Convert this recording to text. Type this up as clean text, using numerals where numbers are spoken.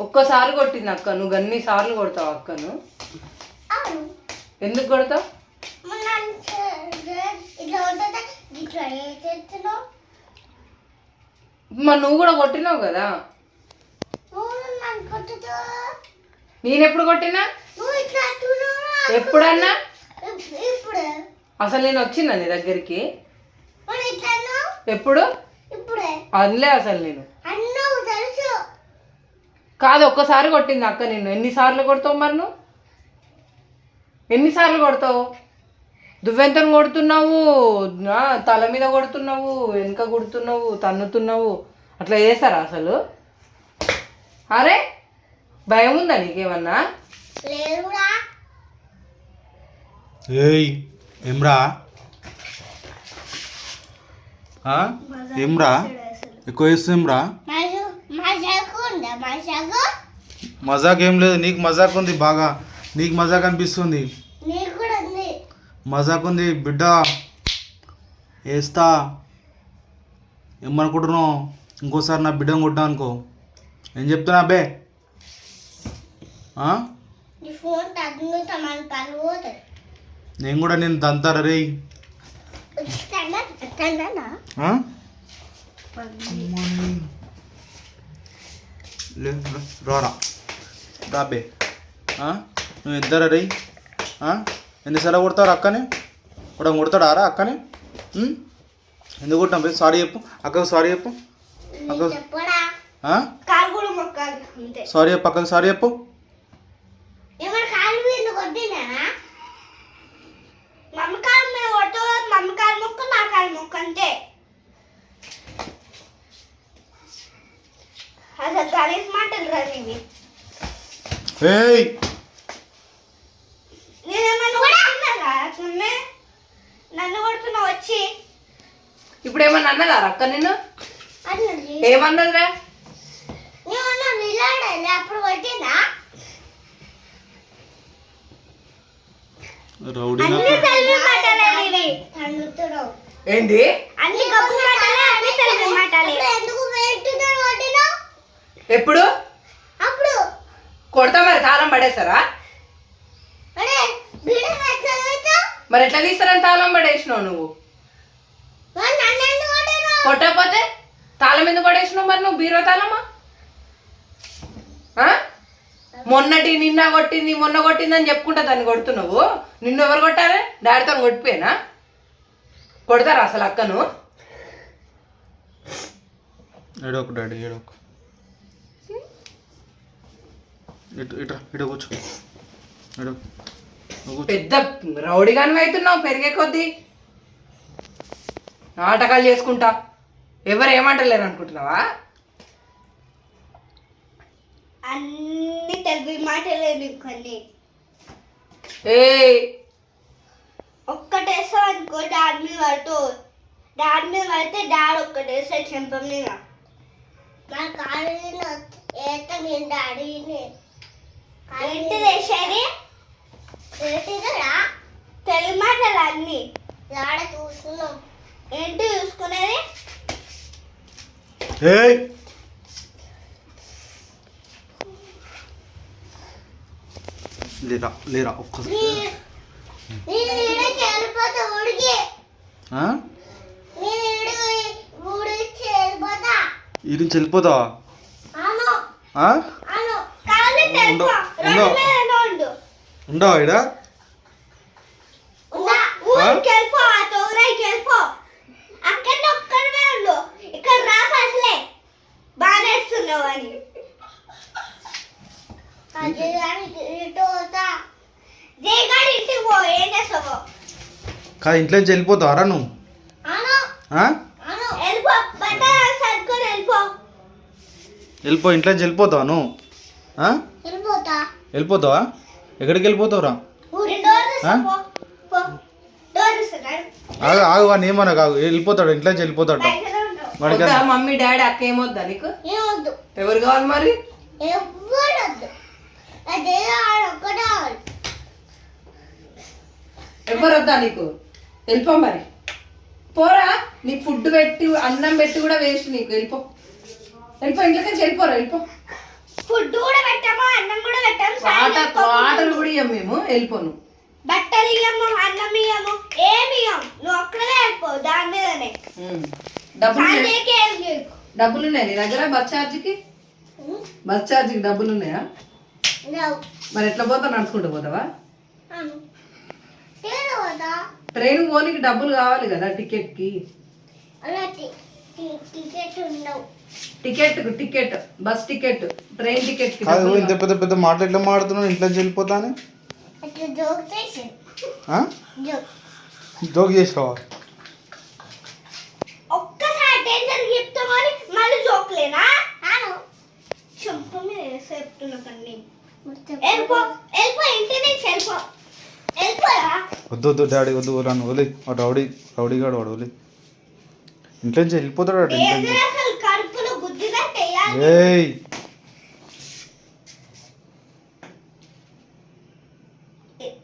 ఒక్కసారి కొట్టింది అక్క. నువ్వు అన్ని సార్లు కొడతావు అక్కను. ఎందుకు కొడతావు? మరి నువ్వు కూడా కొట్టినావు కదా. నేనెప్పుడు కొట్టినా? ఎప్పుడన్నా? అసలు నేను వచ్చినా నీ దగ్గరికి ఎప్పుడు? అనలే అసలు నేను. కాదు, ఒక్కసారి కొట్టింది అక్క నిన్ను. ఎన్నిసార్లు కొడతావు మరి నువ్వు? ఎన్నిసార్లు కొడతావు? దువ్వెంతో కొడుతున్నావు, తల మీద కొడుతున్నావు, వెనుక కొడుతున్నావు, తన్నుతున్నావు. అట్లా చేస్తారా అసలు? అరే భయం ఉందా నీకేమన్నా? ఏయ్ ఏమ్రా ఏమ్రా ఎక్కువ చేస్తుందిరా. మజాక్ ఏం లేదు, నీకు మజాక్ ఉంది బాగా. నీకు మజాక్ అనిపిస్తుంది. మజాక్ ఉంది బిడ్డ. వేస్తా. ఏమనుకుంటున్నావు? ఇంకోసారి నా బిడ్డను కొట్టా అనుకో. ఏం చెప్తున్నా అబ్బే? నేను కూడా నేను తంతారా రే. రారా రాబే. నువ్వు ఇద్దరా రే. ఎన్నిసార్లు కొడతావు అక్కని? కూడా కొడతాడా రా అక్కని? ఎందుకు కొట్టాం బే? సారీ చెప్పు అక్కకు. సారీ చెప్పు అక్క. సారీ చెప్పు అక్కకు. సారీ చెప్పు. ఏయ్ నన్ను కొడుతున్నావు వచ్చి. ఇప్పుడు ఏమన్నా అన్నదా అక్క నిన్ను? ఏమన్నదిరా? అప్పుడు కొట్టిందా? ఏంది? ఎప్పుడు కొడతా మరి? తాళం పడేస్తారా? మరి ఎట్లా తీస్తారని తాళం పడేసినావు నువ్వు? కొట్టకపోతే తాళం ఎందుకు పడేసినావు మరి నువ్వు? బీరో తాళమా? నిన్న కొట్టింది మొన్న కొట్టిందని చెప్పుకుంటా దాన్ని కొడుతున్నావు. నిన్ను ఎవరు కొట్టారే? డాడీతో కొట్టిపోయినా? కొడతారా అసలు అక్కను? ఏడోకు డాడీ ఏడోకు. ఇటు కూర్చో. పెద్ద రౌడీగాను అవుతున్నావు పెరిగే కొద్దీ. నాటకాలు చేసుకుంటా ఎవరు ఏమంటలేరు అనుకుంటున్నావా? అన్ని తెలుగు మాటలేదు కొన్ని. ఒక్కటేసా అనుకో డాడీ మీద పడుతూ. డాడీ మీద పడితే డాడీ ఒక్కటేసా చెంపం మీద. ఏంటి వేసేది? తెలుగు మాటలు అన్ని చూసుకున్నాం. ఏంటి చూసుకునేది? లేరా లేరా ఒక్కసారి. ఈ నుంచి వెళ్ళిపోతావా? ఉండవా ఇడ? కాదు ఇంట్లో నుంచి వెళ్ళిపోతావరా నువ్వు? వెళ్ళిపో. ఇంట్లో నుంచి వెళ్ళిపోతావా నువ్వు? వెళ్ళిపోతావా? ఎక్కడికి వెళ్ళిపోతావురా? ఆగు ఆగు వాడిని ఏమన్నా కాదు. వెళ్ళిపోతాడు, ఇంట్లో నుంచి వెళ్ళిపోతాడు. మమ్మీ డాడీ అక్క ఏమొద్దా నీకు? ఎవరు కావాలి మరి? ఎవరు వద్దా నీకు? వెళ్ళిపో మరి. పోరా, నీకు ఫుడ్ పెట్టి అన్నం పెట్టి కూడా వేస్ట్ నీకు. వెళ్ళిపో వెళ్ళిపో. ఇంట్లోకి వెళ్ళిపోరా. వెళ్ళిపో. ఫుడ్ కూడా పెట్టాము, అన్నం కూడా పెట్టాము, సాయం వాటర్ కూడా ఇయ్యం మేము, వెళ్ళిపోను. బట్టలు ఇయ్యము, అన్నం ఇయ్యము, ఏమి ఇయ్యం. నువ్వు ఒక్కడే వెళ్ళిపో దాని మీదనే. డబ్బులు ఉన్నాయి నీ దగ్గర? బస్ ఛార్జ్కి డబ్బులు ఉన్నాయా? మరి ఎట్లా పోతావు? నడుచుకుంటూ పోతావా? ట్రైన్ పోనీకి డబ్బులు కావాలి కదా, టికెట్కి. Ticket bus ticket, train ticket. కాదు ఇంత పెద్ద పెద్ద మాటలు ఎట్లా మాడుతున్నావు? ఇంట్లో వెళ్ళిపోతాను జోక్ చేసావా? ఒక్కసారి డేంజర్ చెప్తామని మళ్ళీ జోక్లేనా? చెంప మీద చెప్తున్నా కండి. వెళ్ళిపో ఇంటి నుంచి వెళ్ళిపోరా. వద్దు డాడీ వద్దు, నన్ను వదిలే. రౌడీ గాడు వాడు వదిలే. ఇంట్లో నుంచి వెళ్ళిపోతాడు అటు. అసలు కడుపులో గుద్దినట్టు వేయాలి. ఏయ్